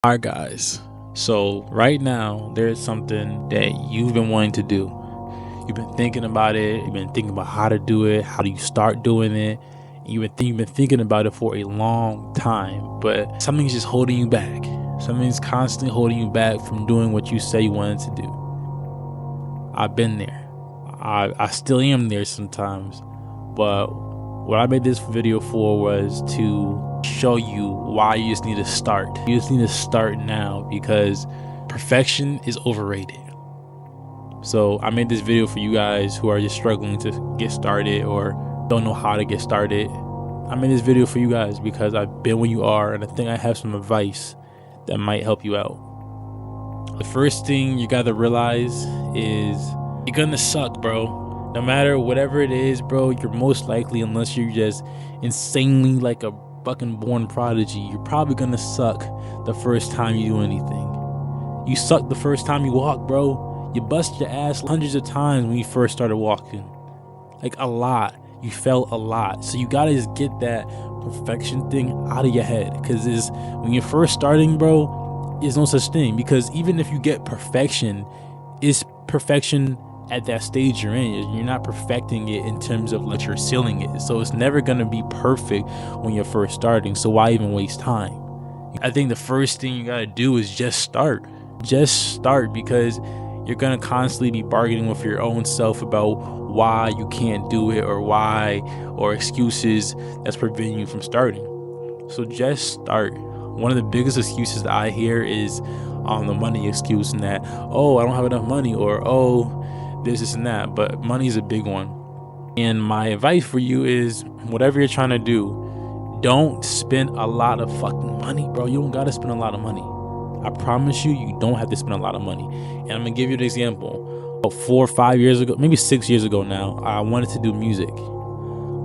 All right, guys. So right now, there's something that you've been wanting to do. You've been thinking about it. You've been thinking about how to do it. How do you start doing it? You've been thinking about it for a long time, but something's just holding you back. Something's constantly holding you back from doing what you say you wanted to do. I've been there. I still am there sometimes, but what I made this video for was to show you why you just need to start. You just need to start now because perfection is overrated. So I made this video for you guys who are just struggling to get started or don't know how to get started. I made this video for you guys because I've been where you are, and I think I have some advice that might help you out. The first thing you gotta realize is you're gonna suck, bro. No matter whatever it is, bro, you're most likely, unless you're just insanely like a fucking born prodigy, you're probably gonna suck the first time you do anything. You suck the first time you walk, bro. You bust your ass hundreds of times when you first started walking. Like a lot. You fell a lot. So you gotta just get that perfection thing out of your head. Cause when you're first starting, bro, there's no such thing. Because even if you get perfection, it's perfection at that stage you're in. You're not perfecting it in terms of like you're sealing it. So it's never gonna be perfect when you're first starting. So why even waste time? I think the first thing you gotta do is just start. Just start, because you're gonna constantly be bargaining with your own self about why you can't do it or excuses that's preventing you from starting. So just start. One of the biggest excuses that I hear is the money excuse, and that, oh, I don't have enough money, or oh, this and that. But money is a big one. And my advice for you is, whatever you're trying to do, don't spend a lot of fucking money, bro. You don't gotta spend a lot of money. I promise you, you don't have to spend a lot of money. And I'm gonna give you an example. About 4 or 5 years ago, maybe 6 years ago now, I wanted to do music.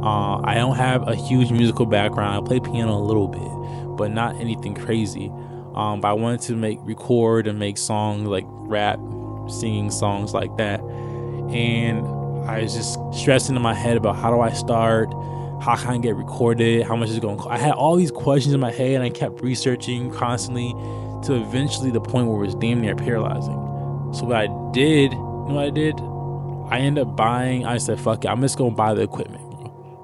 I don't have a huge musical background. I play piano a little bit, but not anything crazy. But I wanted to record and make songs, like rap, singing songs like that. And I was just stressing in my head about, how do I start? How can I get recorded? How much is it going to cost? I had all these questions in my head, and I kept researching constantly to eventually the point where it was damn near paralyzing. So what I did, I ended up buying, I said, fuck it, I'm just going to buy the equipment.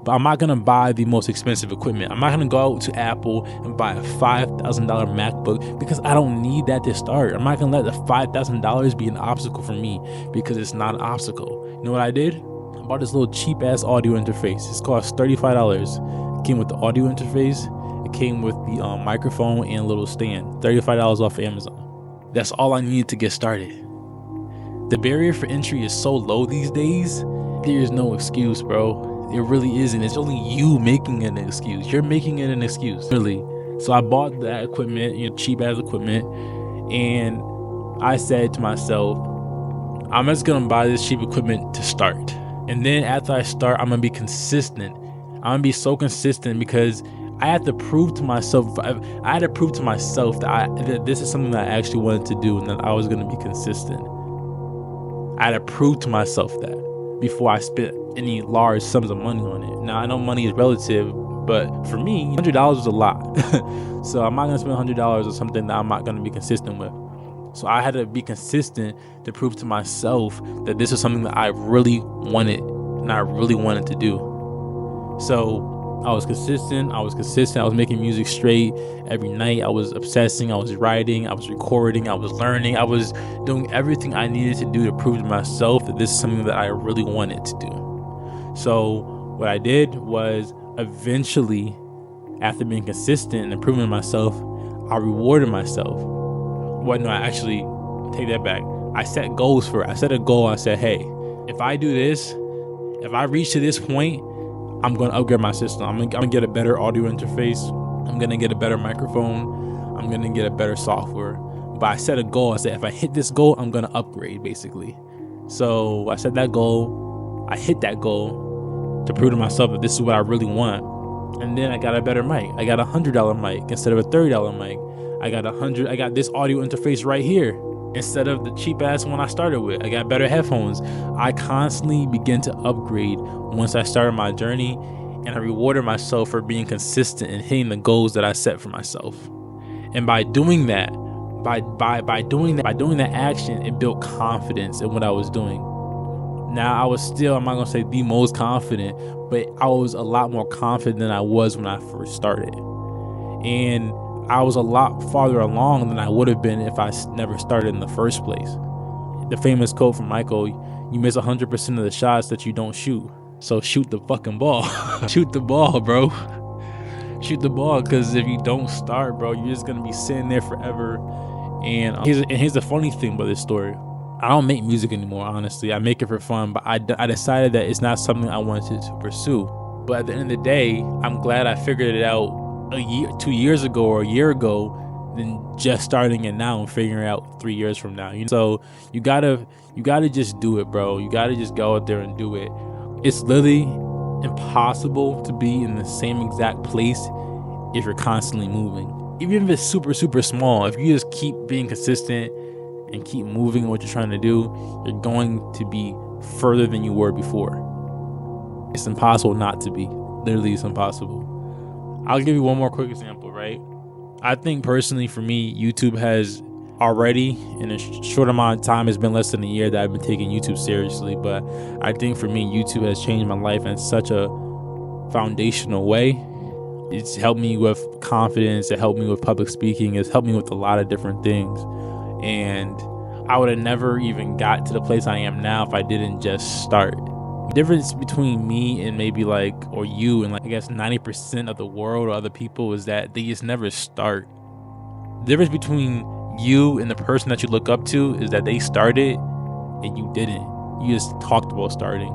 But I'm not going to buy the most expensive equipment. I'm not going to go out to Apple and buy a $5,000 MacBook, because I don't need that to start. I'm not going to let the $5,000 be an obstacle for me, because it's not an obstacle. You know what I did? I bought this little cheap ass audio interface. It's cost $35. It came with the audio interface. It came with the microphone and a little stand. $35 off of Amazon. That's all I needed to get started. The barrier for entry is so low these days. There is no excuse, bro. It really isn't. It's only you making an excuse. You're making it an excuse, really. So I bought that equipment, cheap ass equipment, and I said to myself, I'm just gonna buy this cheap equipment to start. And then after I start, I'm gonna be consistent. I'm gonna be so consistent, because I had to prove to myself. I had to prove to myself that this is something that I actually wanted to do, and that I was gonna be consistent. I had to prove to myself that before I spent any large sums of money on it. Now, I know money is relative, but for me, $100 was a lot. So I'm not gonna spend $100 on something that I'm not gonna be consistent with. So I had to be consistent to prove to myself that this is something that I really wanted, and I really wanted to do. So I was consistent. I was making music straight every night. I was obsessing. I was writing. I was recording. I was learning. I was doing everything I needed to do to prove to myself that this is something that I really wanted to do. So what I did was, eventually, after being consistent and improving myself, I rewarded myself. Well, no, I actually take that back. I set goals for it. I set a goal. I said, hey, if I do this, if I reach to this point, I'm going to upgrade my system. I'm going to get a better audio interface. I'm going to get a better microphone. I'm going to get a better software. But I set a goal. I said, if I hit this goal, I'm going to upgrade, basically. So I set that goal. I hit that goal to prove to myself that this is what I really want. And then I got a better mic. I got a $100 mic instead of a $30 mic. I got this audio interface right here instead of the cheap ass one I started with. I got better headphones. I constantly begin to upgrade once I started my journey, and I rewarded myself for being consistent and hitting the goals that I set for myself. And by doing that, by doing that action, it built confidence in what I was doing. Now I was still, I'm not gonna say the most confident, but I was a lot more confident than I was when I first started. And I was a lot farther along than I would have been if I never started in the first place. The famous quote from Michael, you miss 100% of the shots that you don't shoot. So shoot the fucking ball. Shoot the ball, bro. Shoot the ball, because if you don't start, bro, you're just gonna be sitting there forever. And here's the funny thing about this story. I don't make music anymore, honestly. I make it for fun, but I decided that it's not something I wanted to pursue. But at the end of the day, I'm glad I figured it out 2 years ago or a year ago than just starting it now and figuring it out 3 years from now. So you gotta just do it, bro. You gotta just go out there and do it. It's literally impossible to be in the same exact place if you're constantly moving. Even if it's super, super small, if you just keep being consistent and keep moving what you're trying to do, you're going to be further than you were before. It's impossible not to be. Literally, it's impossible. I'll give you one more quick example, right? I think personally for me, YouTube has already, in a short amount of time, it's been less than a year that I've been taking YouTube seriously, but I think for me, YouTube has changed my life in such a foundational way. It's helped me with confidence, it helped me with public speaking, it's helped me with a lot of different things. And I would have never even got to the place I am now if I didn't just start. The difference between me and maybe or you and I guess 90% of the world or other people is that they just never start. The difference between you and the person that you look up to is that they started and you didn't. You just talked about starting.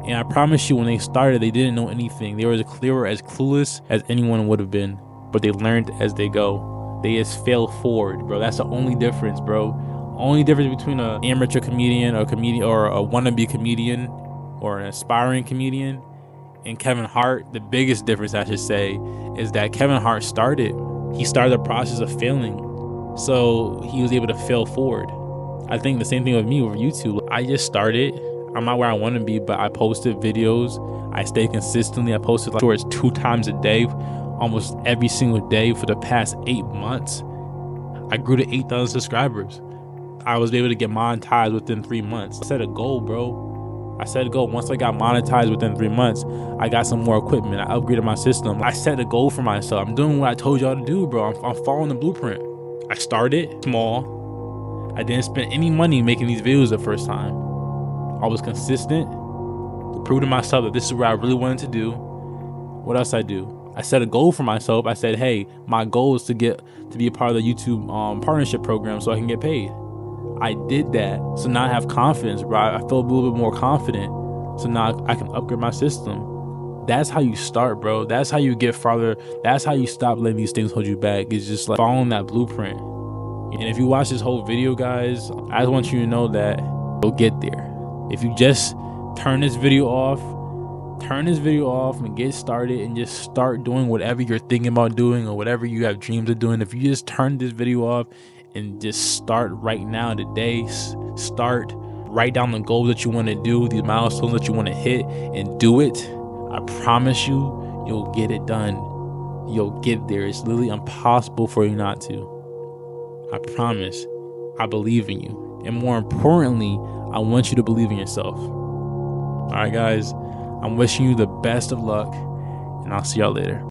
And I promise you, when they started, they didn't know anything. They were as clueless as anyone would have been, but they learned as they go. They just fail forward, bro. That's the only difference, bro. Only difference between an amateur comedian or a wannabe comedian or an aspiring comedian and Kevin Hart, the biggest difference I should say is that Kevin Hart started. He started the process of failing, so he was able to fail forward. I think the same thing with me with YouTube. I just started. I'm not where I want to be, but I posted videos. I stayed consistently. I posted shorts 2 times a day, almost every single day for the past 8 months. I grew to 8,000 subscribers. I was able to get monetized within 3 months. I set a goal, bro. I set a goal. Once I got monetized within 3 months, I got some more equipment. I upgraded my system. I set a goal for myself. I'm doing what I told y'all to do, bro. I'm following the blueprint. I started small. I didn't spend any money making these videos the first time. I was consistent to prove to myself that this is what I really wanted to do. What else I do? I set a goal for myself. I said, hey, my goal is to be a part of the YouTube partnership program so I can get paid. I did that. So now I have confidence, bro. I feel a little bit more confident. So now I can upgrade my system. That's how you start, bro. That's how you get farther. That's how you stop letting these things hold you back. It's just following that blueprint. And if you watch this whole video, guys, I just want you to know that you'll get there. If you just turn this video off and get started and just start doing whatever you're thinking about doing or whatever you have dreams of doing, if you just turn this video off and just start right now today, write down the goals that you want to do, these milestones that you want to hit, and do it, I promise you'll get it done. You'll get there. It's literally impossible for you not to. I promise. I believe in you. And more importantly, I want you to believe in yourself. All right, guys, I'm wishing you the best of luck, and I'll see y'all later.